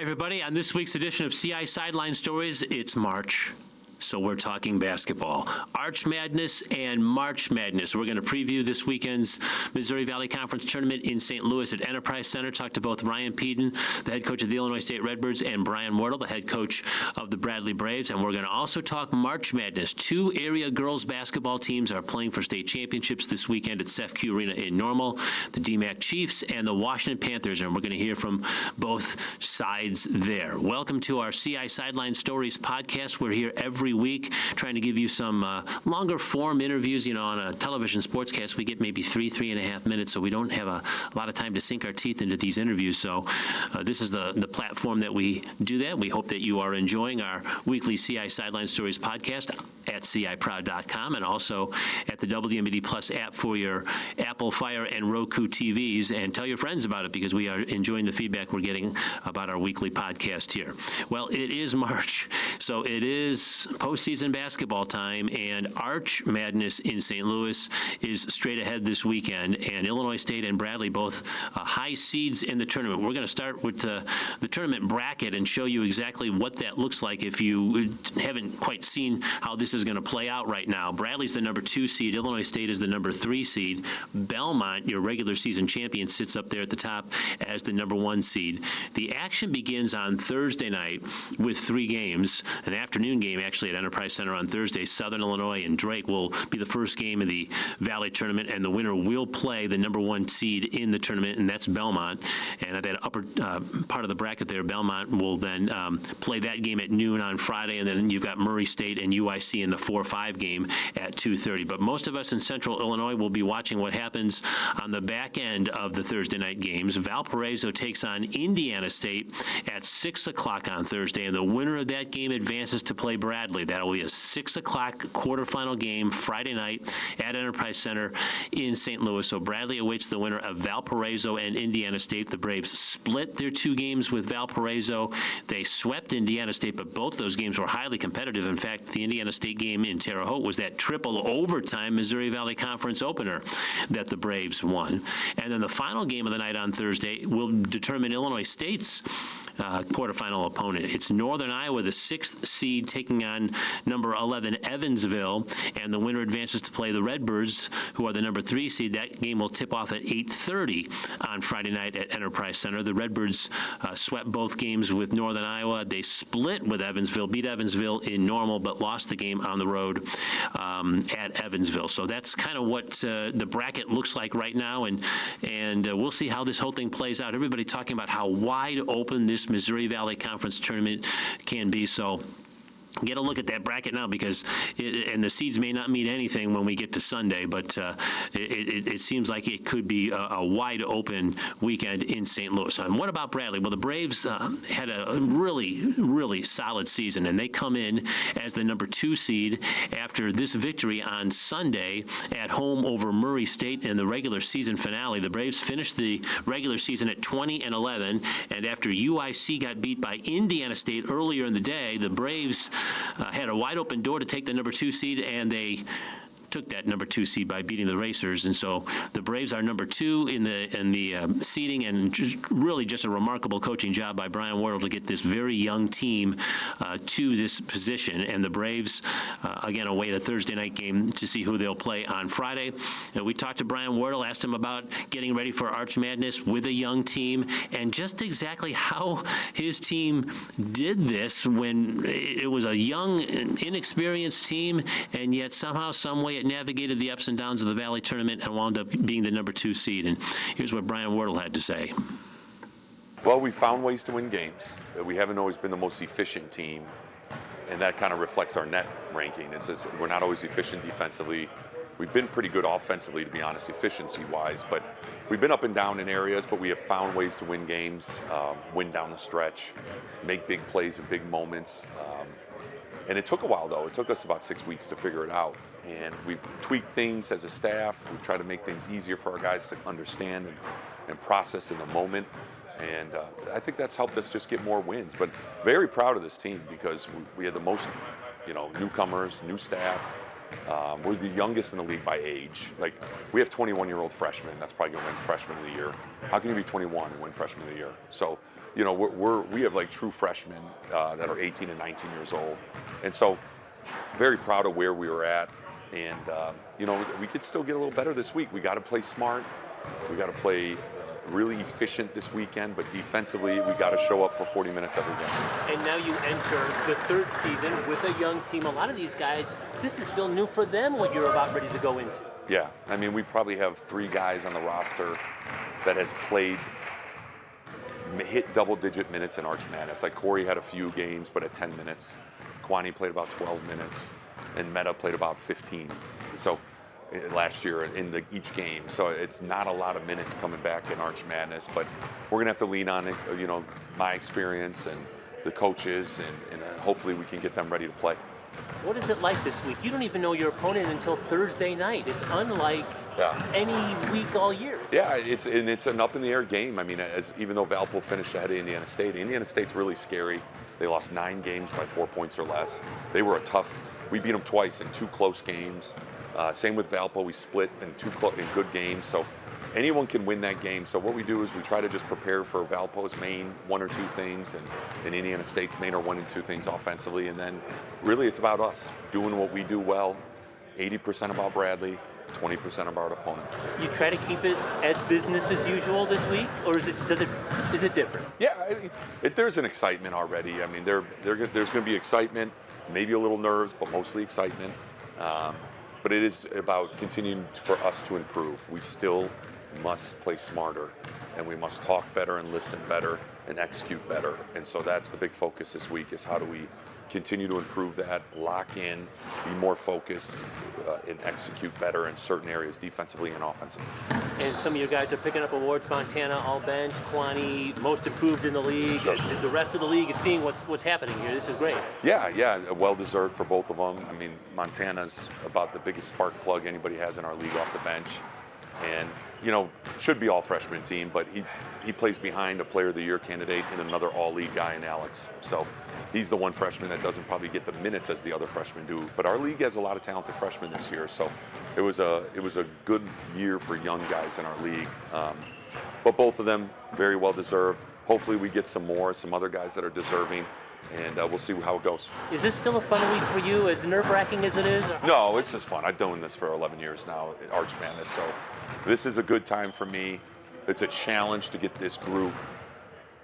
everybody. On this week's edition of CI Sideline Stories, it's March. So we're talking basketball. Arch Madness and March Madness. We're going to preview this weekend's Missouri Valley Conference Tournament in St. Louis at Enterprise Center. Talk to both Ryan Peden, the head coach of the Illinois State Redbirds, and Brian Wardle, the head coach of the Bradley Braves. And we're going to also talk March Madness. Two area girls basketball teams are playing for state championships this weekend at CEFCU Arena in Normal, the DMAC Chiefs and the Washington Panthers. And we're going to hear from both sides there. Welcome to our CI Sideline Stories podcast. We're here every week trying to give you some longer form interviews. You know, on a television sportscast, we get maybe 3.5 minutes, so we don't have a lot of time to sink our teeth into these interviews. So this is the platform that we do that. We hope that you are enjoying our weekly CI Sideline Stories podcast at CIProud.com and also at the WMBD Plus app for your Apple, Fire, and Roku TVs. And tell your friends about it because we are enjoying the feedback we're getting about our weekly podcast here. Well, it is March, so it is postseason basketball time, and Arch Madness in St. Louis is straight ahead this weekend, and Illinois State and Bradley both high seeds in the tournament. We're going to start with the tournament bracket and show you exactly what that looks like if you haven't quite seen how this is going to play out right now. Bradley's the number 2 seed. Illinois State is the number 3 seed. Belmont, your regular season champion, sits up there at the top as the number 1 seed. The action begins on Thursday night with 3 games, an afternoon game actually at Enterprise Center on Thursday. Southern Illinois and Drake will be the first game of the Valley Tournament, and the winner will play the number 1 seed in the tournament, and that's Belmont. And at that upper part of the bracket there, Belmont will then play that game at noon on Friday, and then you've got Murray State and UIC in the 4-5 game at 2:30. But most of us in Central Illinois will be watching what happens on the back end of the Thursday night games. Valparaiso takes on Indiana State at 6 o'clock on Thursday, and the winner of that game advances to play Bradley. That'll be a 6 o'clock quarterfinal game Friday night at Enterprise Center in St. Louis. So Bradley awaits the winner of Valparaiso and Indiana State. The Braves split their 2 games with Valparaiso. They swept Indiana State, but both those games were highly competitive. In fact, the Indiana State game in Terre Haute was that triple overtime Missouri Valley Conference opener that the Braves won. And then the final game of the night on Thursday will determine Illinois State's quarterfinal opponent. It's Northern Iowa, the 6th seed, taking on number 11 Evansville, and the winner advances to play the Redbirds, who are the number 3 seed. That game will tip off at 8:30 on Friday night at Enterprise Center. The Redbirds swept both games with Northern Iowa. They split with Evansville, beat Evansville in Normal, but lost the game on the road at Evansville. So that's kind of what the bracket looks like right now, and we'll see how this whole thing plays out. Everybody talking about how wide open this Missouri Valley Conference tournament can be. So get a look at that bracket now, because and the seeds may not mean anything when we get to Sunday, but it seems like it could be a wide open weekend in St. Louis. And what about Bradley? Well, the Braves had a really solid season, and they come in as the number 2 seed after this victory on Sunday at home over Murray State in the regular season finale. The Braves finished the regular season at 20-11, and after UIC got beat by Indiana State earlier in the day, the Braves had a wide open door to take the number 2 seed, and they took that number 2 seed by beating the Racers. And so the Braves are number 2 in the seeding, and just a remarkable coaching job by Brian Wardle to get this very young team to this position. And the Braves, again, await a Thursday night game to see who they'll play on Friday. We talked to Brian Wardle, asked him about getting ready for Arch Madness with a young team, and just exactly how his team did this when it was a young, inexperienced team, and yet somehow, some way, it navigated the ups and downs of the Valley Tournament and wound up being the number 2 seed. And here's what Brian Wardle had to say. Well, we found ways to win games. We haven't always been the most efficient team, and that kind of reflects our net ranking. It says we're not always efficient defensively. We've been pretty good offensively, to be honest, efficiency-wise, but we've been up and down in areas, but we have found ways to win games, win down the stretch, make big plays in big moments. And it took a while, though. It took us about 6 weeks to figure it out. And we've tweaked things as a staff. We've tried to make things easier for our guys to understand and process in the moment. And I think that's helped us just get more wins. But very proud of this team because we had the most, newcomers, new staff. We're the youngest in the league by age. Like, we have 21-year-old freshmen. That's probably going to win Freshman of the Year. How can you be 21 and win Freshman of the Year? So we have like true freshmen that are 18 and 19 years old, and so very proud of where we were at. And we could still get a little better this week. We got to play smart. We got to play really efficient this weekend, but defensively, we got to show up for 40 minutes every game. And now you enter the third season with a young team. A lot of these guys, this is still new for them, what you're about ready to go into. Yeah, I mean, we probably have 3 guys on the roster that has hit double-digit minutes in Arch Madness. Like Corey had a few games, but at 10 minutes. Kwani played about 12 minutes, and Meta played about 15. So last year in each game. So it's not a lot of minutes coming back in Arch Madness, but we're going to have to lean on, my experience and the coaches, and hopefully we can get them ready to play. What is it like this week? You don't even know your opponent until Thursday night. It's unlike any week all year. Yeah, it's an up-in-the-air game. I mean, even though Valpo finished ahead of Indiana State's really scary. They lost 9 games by 4 points or less. They were we beat them twice in 2 close games. Same with Valpo, we split in 2 in good games. So anyone can win that game. So what we do is we try to just prepare for Valpo's main 1 or 2 things, and Indiana State's main or 1 and 2 things offensively. And then really it's about us doing what we do well, 80% about Bradley, 20% about our opponent. You try to keep it as business as usual this week, or is it different? Yeah, there's an excitement already. I mean, there's going to be excitement, maybe a little nerves, but mostly excitement. But it is about continuing for us to improve. We still must play smarter, and we must talk better and listen better and execute better. And so that's the big focus this week, is how do we continue to improve that, lock in, be more focused, and execute better in certain areas defensively and offensively. And some of you guys are picking up awards. Montana, all bench, Kwani, most improved in the league. Sure. The rest of the league is seeing what's happening here. This is great. Yeah, well-deserved for both of them. I mean, Montana's about the biggest spark plug anybody has in our league off the bench. And, should be all freshman team, but he plays behind a player of the year candidate and another all-league guy in Alex. So he's the one freshman that doesn't probably get the minutes as the other freshmen do. But our league has a lot of talented freshmen this year. So it was a good year for young guys in our league. But both of them very well-deserved. Hopefully we get some other guys that are deserving. And we'll see how it goes. Is this still a fun week for you, as nerve-wracking as it is? No, it's just fun. I've done this for 11 years now at Arch Madness, so this is a good time for me. It's a challenge to get this group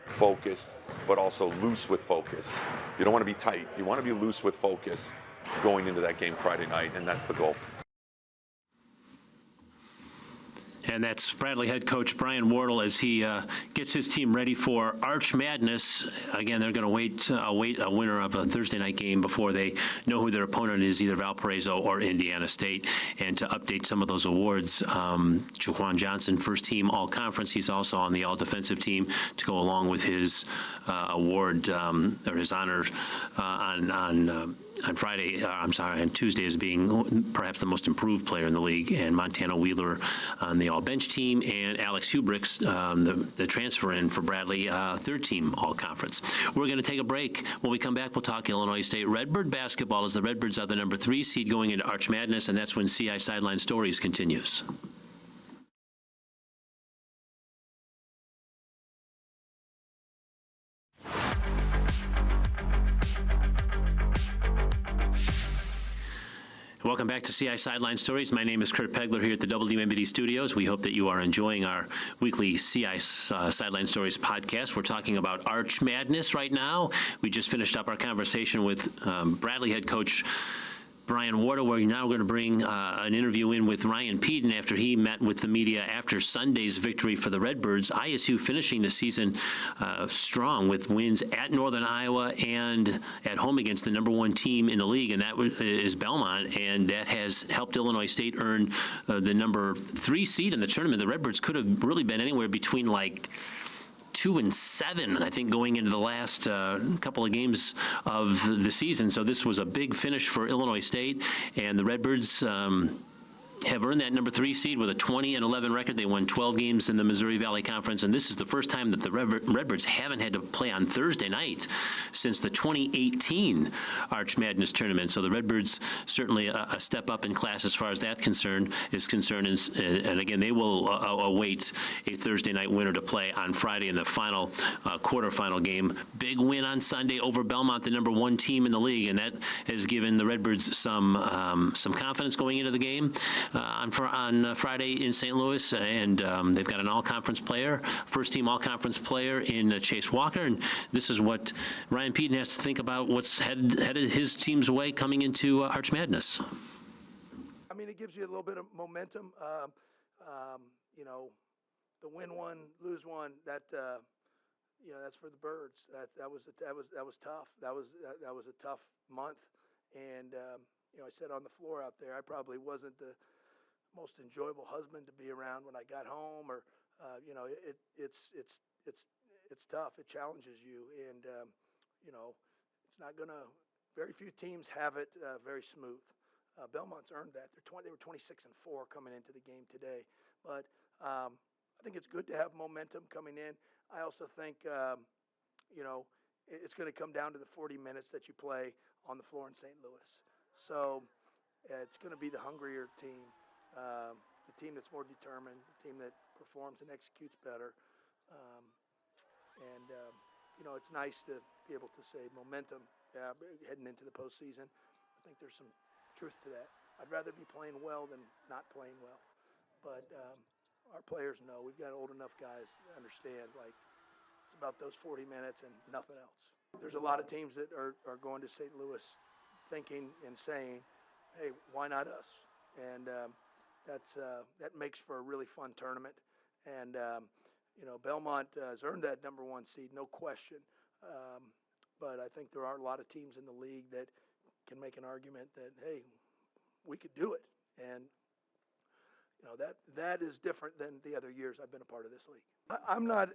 focused, but also loose with focus. You don't want to be tight. You want to be loose with focus going into that game Friday night, and that's the goal. And that's Bradley head coach Brian Wardle as he gets his team ready for Arch Madness. Again, they're going to await a winner of a Thursday night game before they know who their opponent is, either Valparaiso or Indiana State. And to update some of those awards, Jaquan Johnson, first team all-conference. He's also on the all-defensive team to go along with his award or his honor on Tuesday as being perhaps the most improved player in the league, and Montana Wheeler on the all-bench team, and Alex Hubricks, the transfer in for Bradley, third team all-conference. We're going to take a break. When we come back, we'll talk Illinois State Redbird basketball, as the Redbirds are the number 3 seed going into Arch Madness, and that's when CI Sideline Stories continues. Welcome back to CI Sideline Stories. My name is Kurt Pegler here at the WMBD studios. We hope that you are enjoying our weekly CI Sideline Stories podcast. We're talking about Arch Madness right now. We just finished up our conversation with Bradley head coach Brian Wardle. We're now going to bring an interview in with Ryan Peden after he met with the media after Sunday's victory for the Redbirds. ISU finishing the season strong with wins at Northern Iowa and at home against the number 1 team in the league, and that is Belmont, and that has helped Illinois State earn the number 3 seed in the tournament. The Redbirds could have really been anywhere between 2 and 7, I think, going into the last couple of games of the season. So this was a big finish for Illinois State, and the Redbirds have earned that number 3 seed with a 20-11 record. They won 12 games in the Missouri Valley Conference, and this is the first time that the Redbirds haven't had to play on Thursday night since the 2018 Arch Madness tournament. So the Redbirds certainly a step up in class as far as that is concerned. And again, they will await a Thursday night winner to play on Friday in the final quarterfinal game. Big win on Sunday over Belmont, the number 1 team in the league, and that has given the Redbirds some confidence going into the game on Friday in St. Louis, and they've got an all-conference player, first-team all-conference player in Chase Walker, and this is what Ryan Peden has to think about what's headed his team's way coming into Arch Madness. I mean, it gives you a little bit of momentum. You know, the win one, lose one, that you know, that's for the birds. That was tough. That was a tough month, and you know, I said on the floor out there, I probably wasn't the most enjoyable husband to be around when I got home, or you know, it's tough. It challenges you, and you know, it's not gonna. Very few teams have it very smooth. Belmont's earned that. They were 26-4 coming into the game today, but I think it's good to have momentum coming in. I also think you know, it's going to come down to the 40 minutes that you play on the floor in St. Louis. So it's going to be the hungrier team, the team that's more determined, the team that performs and executes better. You know, it's nice to be able to say momentum heading into the postseason. I think there's some truth to that. I'd rather be playing well than not playing well. But our players know. We've got old enough guys to understand, like, it's about those 40 minutes and nothing else. There's a lot of teams that are going to St. Louis thinking and saying, hey, why not us? And that makes for a really fun tournament. And, you know, Belmont has earned that number 1 seed, no question. But I think there are a lot of teams in the league that can make an argument that, hey, we could do it. And, you know, that is different than the other years I've been a part of this league. I'm not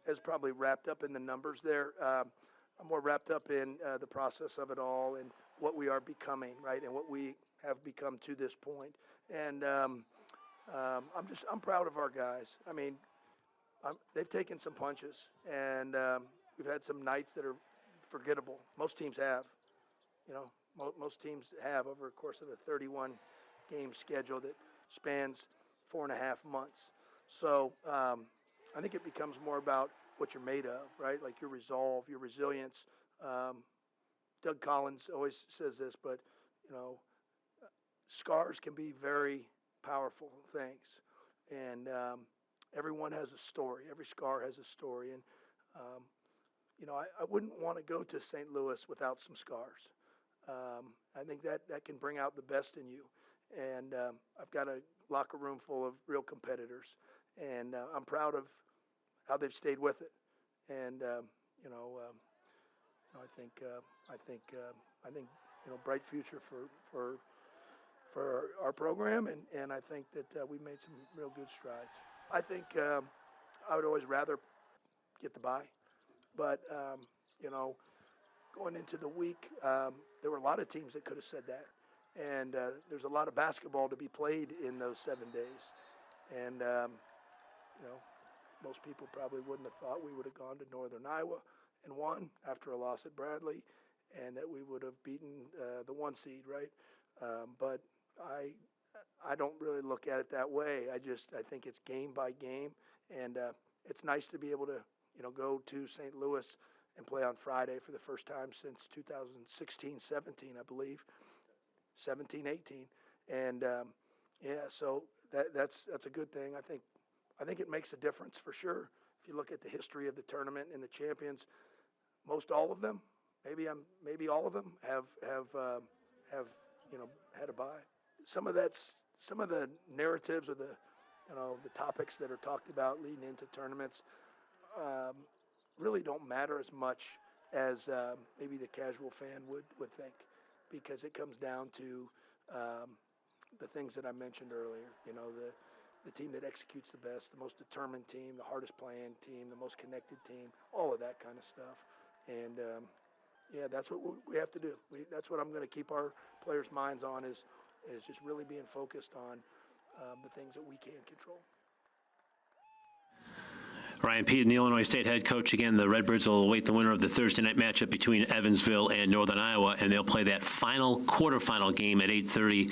as probably wrapped up in the numbers there. I'm more wrapped up in the process of it all and what we are becoming, right, and what we have become to this point. And I'm proud of our guys. I mean, they've taken some punches, and we've had some nights that are forgettable. Most teams have. You know, most teams have over the course of a 31-game schedule that spans 4.5 months. So I think it becomes more about what you're made of, right? Like your resolve, your resilience. Doug Collins always says this, but, you know, scars can be very powerful things. And everyone has a story. Every scar has a story. And, you know, I wouldn't want to go to St. Louis without some scars. I think that can bring out the best in you. And I've got a locker room full of real competitors, and I'm proud of how they've stayed with it. And you know, I think you know, bright future for our program, and I think that we made some real good strides. I think I would always rather get the bye, but you know, going into the week, there were a lot of teams that could have said that. And there's a lot of basketball to be played in those 7 days. And, you know, most people probably wouldn't have thought we would have gone to Northern Iowa and won after a loss at Bradley, and that we would have beaten the 1 seed, right? But I don't really look at it that way. I think it's game by game. And it's nice to be able to, you know, go to St. Louis and play on Friday for the first time since 2016-17, I believe, 17-18, and yeah, so that's a good thing. I think it makes a difference for sure. If you look at the history of the tournament and the champions, most all of them, maybe all of them have you know, had a bye. Some of the narratives or the, you know, the topics that are talked about leading into tournaments really don't matter as much as maybe the casual fan would think, because it comes down to the things that I mentioned earlier. You know, the team that executes the best, the most determined team, the hardest playing team, the most connected team, all of that kind of stuff. And yeah, that's what we have to do. That's what I'm going to keep our players' minds on, is is just really being focused on the things that we can control. Ryan Pete, the Illinois State head coach. Again, the Redbirds will await the winner of the Thursday night matchup between Evansville and Northern Iowa, and they'll play that final quarterfinal game at 8:30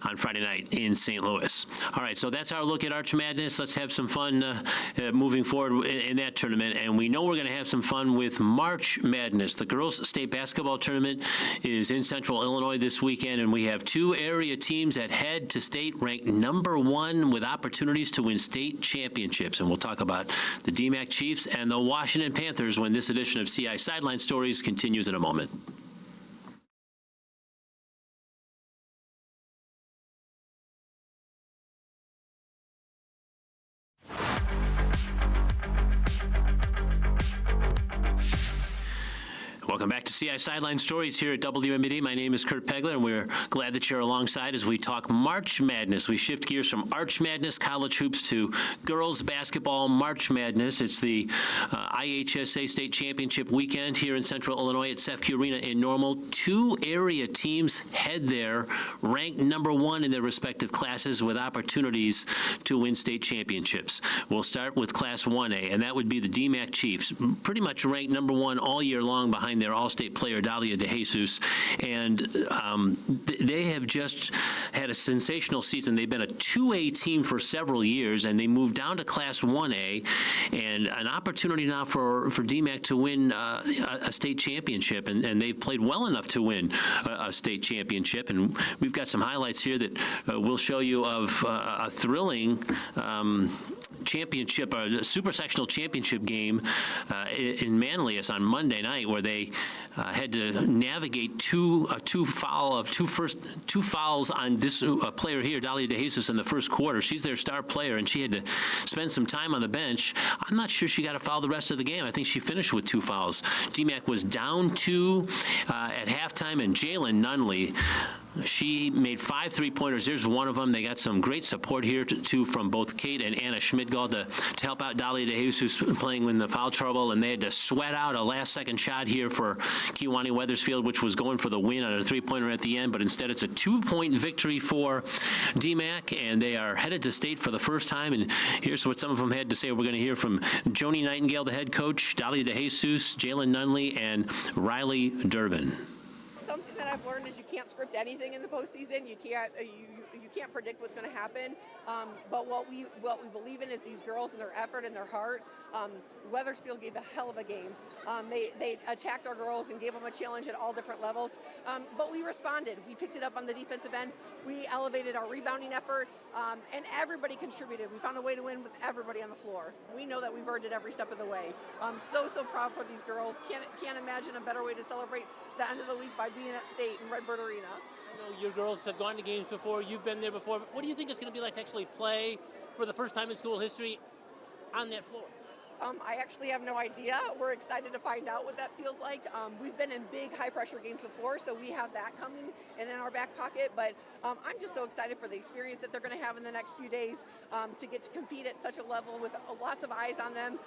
on Friday night in St. Louis. All right, so that's our look at Arch Madness. Let's have some fun moving forward in that tournament, and we know we're going to have some fun with March Madness. The girls' state basketball tournament is in Central Illinois this weekend, and we have two area teams that head to state ranked number 1 with opportunities to win state championships, and we'll talk about the DMAC Chiefs and the Washington Panthers when this edition of CI Sideline Stories continues in a moment. Welcome back to CI Sideline Stories here at WMBD. My name is Kurt Pegler, and we're glad that you're alongside as we talk March Madness. We shift gears from Arch Madness, college hoops, to girls basketball March Madness. It's the IHSA State Championship weekend here in Central Illinois at Sefke Arena in Normal. Two area teams head there, ranked number 1 in their respective classes with opportunities to win state championships. We'll start with Class 1A, and that would be the DMAC Chiefs, pretty much ranked number 1 all year long behind their all-state player, Dalia DeJesus, and they have just had a sensational season. They've been a 2A team for several years, and they moved down to Class 1A, and an opportunity now for DMAC to win a state championship, and they've played well enough to win a state championship, and we've got some highlights here that we'll show you of a thrilling championship, a super sectional championship game in Manlius on Monday night, where they had to navigate two fouls on this player here, Dalia DeJesus, in the first quarter. She's their star player, and she had to spend some time on the bench. I'm not sure she got a foul the rest of the game. I think she finished with 2 fouls. DMAC was down 2 at halftime, and Jalen Nunley, she made 5 3-pointers. There's one of them. They got some great support here too from both Kate and Anna Schmidgall to help out Dalia DeJesus playing in the foul trouble, and they had to sweat out a last-second shot here for Kiwani Weathersfield, which was going for the win on a 3-pointer at the end, but instead it's a 2-point victory for DMAC, and they are headed to state for the first time, and here's what some of them had to say. We're going to hear from Joni Nightingale, the head coach, Dalia DeJesus, Jalen Nunley, and Riley Durbin. Something that I've learned is you can't script anything in the postseason. You can't predict what's going to happen. But what we believe in is these girls and their effort and their heart. Weathersfield gave a hell of a game. They attacked our girls and gave them a challenge at all different levels. But we responded. We picked it up on the defensive end. We elevated our rebounding effort, and everybody contributed. We found a way to win with everybody on the floor. We know that we've earned it every step of the way. I'm so proud for these girls. Can't imagine a better way to celebrate the end of the week by being at state in Redbird Arena. I know your girls have gone to games before. You've been there before. What do you think it's going to be like to actually play for the first time in school history on that floor? I actually have no idea. We're excited to find out what that feels like. We've been in big, high-pressure games before, so we have that coming and in our back pocket. But I'm just so excited for the experience that they're going to have in the next few days to get to compete at such a level with lots of eyes on them.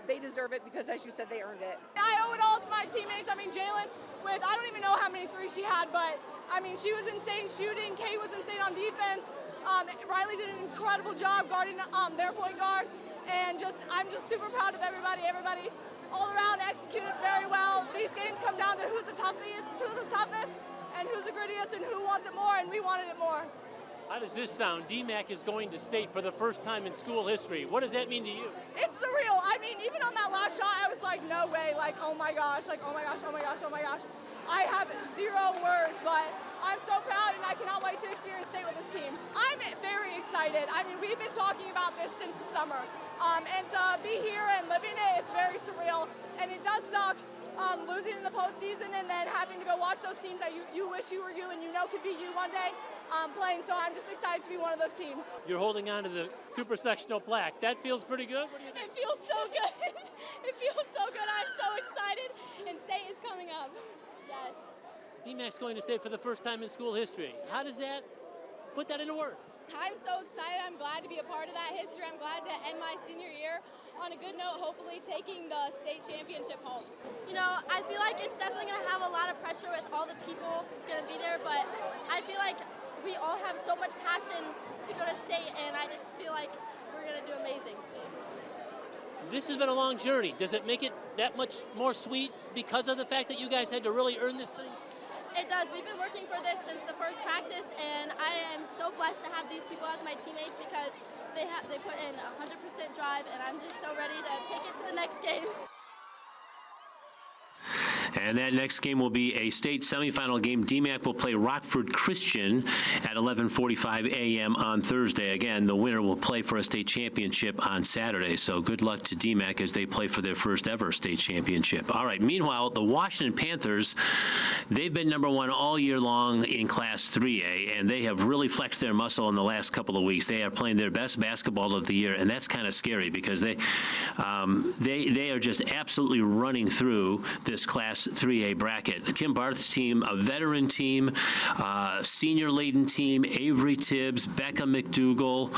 They deserve it because, as you said, they earned it. I owe it all to my teammates. I mean, Jalen, I don't even know how many threes she had, but, I mean, she was insane shooting. Kate was insane on defense. Riley did an incredible job guarding their point guard. And I'm just super proud of everybody. Everybody all around executed very well. These games come down to who's the toughest, and who's the grittiest, and who wants it more, and we wanted it more. How does this sound? DMAC is going to state for the first time in school history. What does that mean to you? It's surreal. I mean, even on that last shot, I was like, no way. Like, oh my gosh. Like, oh my gosh, oh my gosh, oh my gosh. I have 0 words, but I'm so proud, and I cannot wait to experience state with this team. I'm very excited. I mean, we've been talking about this since the summer. And to be here and living it, it's very surreal. And it does suck losing in the postseason and then having to go watch those teams that you wish you were you and you know could be you one day playing. So I'm just excited to be one of those teams. You're holding on to the super sectional plaque. That feels pretty good? What do you think? It feels so good. It feels so good. I'm so excited. And state is coming up. Yes. DMAC's going to state for the first time in school history. How does that put that into words? I'm so excited. I'm glad to be a part of that history. I'm glad to end my senior year on a good note, hopefully taking the state championship home. You know, I feel like it's definitely going to have a lot of pressure with all the people going to be there, but I feel like we all have so much passion to go to state, and I just feel like we're going to do amazing. This has been a long journey. Does it make it that much more sweet because of the fact that you guys had to really earn this thing? It does. We've been working for this since the first practice, and I am so blessed to have these people as my teammates because they put in 100% drive, and I'm just so ready to take it to the next game. And that next game will be a state semifinal game. DMAC will play Rockford Christian at 11:45 a.m. on Thursday. Again, the winner will play for a state championship on Saturday. So good luck to DMAC as they play for their first ever state championship. All right, meanwhile, the Washington Panthers, they've been number one all year long in Class 3A, and they have really flexed their muscle in the last couple of weeks. They are playing their best basketball of the year, and that's kind of scary because they are just absolutely running through this Class 3A bracket. Kim Barth's team, a veteran team, senior-laden team, Avery Tibbs, Becca McDougall,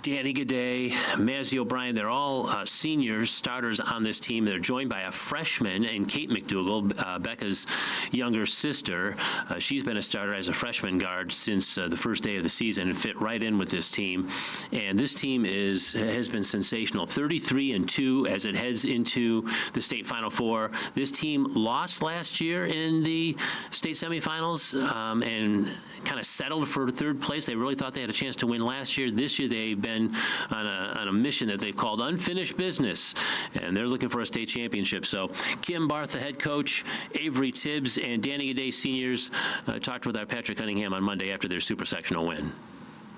Danny Gaudet, Mazzie O'Brien, they're all seniors, starters on this team. They're joined by a freshman and Kate McDougall, Becca's younger sister. She's been a starter as a freshman guard since the first day of the season and fit right in with this team. And this team has been sensational, 33-2 as it heads into the state Final Four. This team lost last year in the state semifinals and kind of settled for third place. They really thought they had a chance to win last year. This year they've been on a mission that they've called unfinished business, and they're looking for a state championship. So Kim Barth, the head coach, Avery Tibbs, and Danny Gaudet seniors talked with our Patrick Cunningham on Monday after their super sectional win.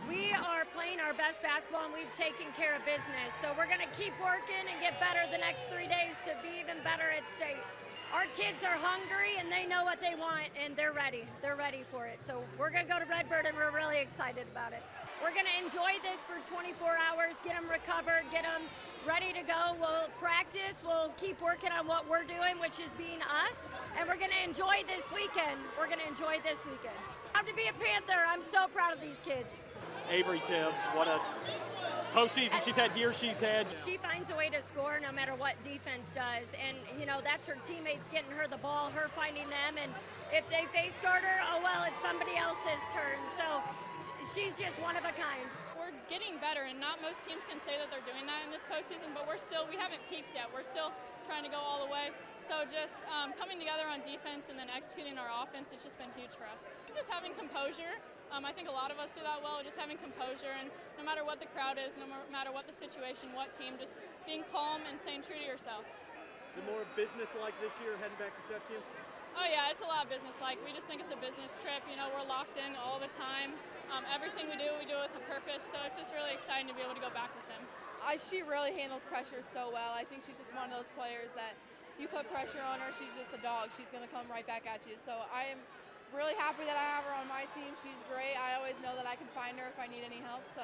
We are playing our best basketball, and we've taken care of business. So we're going to keep working and get better the next 3 days to be even better at state. Our kids are hungry, and they know what they want, and they're ready. They're ready for it. So we're going to go to Redbird, and we're really excited about it. We're going to enjoy this for 24 hours, get them recovered, get them ready to go. We'll practice. We'll keep working on what we're doing, which is being us, and we're going to enjoy this weekend. We're going to enjoy this weekend. Proud to be a Panther. I'm so proud of these kids. Avery Tibbs, what a postseason she's had, year she's had. She finds a way to score no matter what defense does, and that's her teammates getting her the ball, her finding them, and if they face guard her, oh well, it's somebody else's turn. So she's just one of a kind. We're getting better, and not most teams can say that they're doing that in this postseason, but we haven't peaked yet. We're still trying to go all the way. So just coming together on defense and then executing our offense, it's just been huge for us. Just having composure. I think a lot of us do that well, just having composure, and no matter what the crowd is, no matter what the situation, what team, just being calm and staying true to yourself. The more business-like this year, heading back to Sefcu? Oh yeah, it's a lot of business-like. We just think it's a business trip. We're locked in all the time. Everything we do with a purpose, so it's just really exciting to be able to go back with him. She really handles pressure so well. I think she's just one of those players that you put pressure on her, she's just a dog. She's going to come right back at you. So I am really happy that I have her on my team. She's great. I always know that I can find her if I need any help, so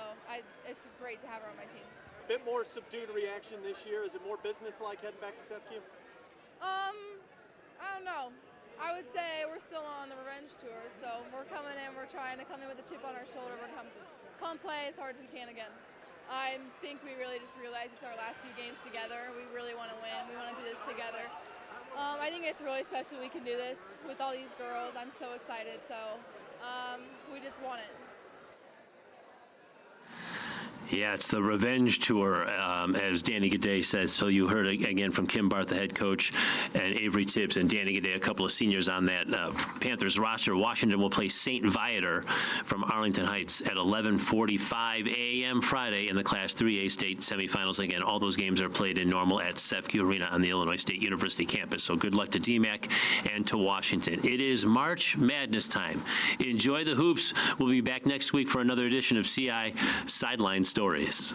it's great to have her on my team. Bit more subdued reaction this year. Is it more business-like heading back to Sefcu? I don't know. I would say we're still on the revenge tour, so we're coming in, we're trying to come in with a chip on our shoulder. We're come play as hard as we can again. I think we really just realized it's our last few games together. We really want to win. We want to do this together. I think it's really special we can do this with all these girls. I'm so excited, so we just want it. Yeah, it's the revenge tour, as Danny Gaudet says. So you heard again from Kim Barth, the head coach, and Avery Tibbs and Danny Gaudet, a couple of seniors on that Panthers roster. Washington will play St. Viator from Arlington Heights at 11:45 a.m. Friday in the Class 3A state semifinals. Again, all those games are played in normal at Sefcu Arena on the Illinois State University campus. So good luck to DMAC and to Washington. It is March Madness time. Enjoy the hoops. We'll be back next week for another edition of CI Sideline Stories.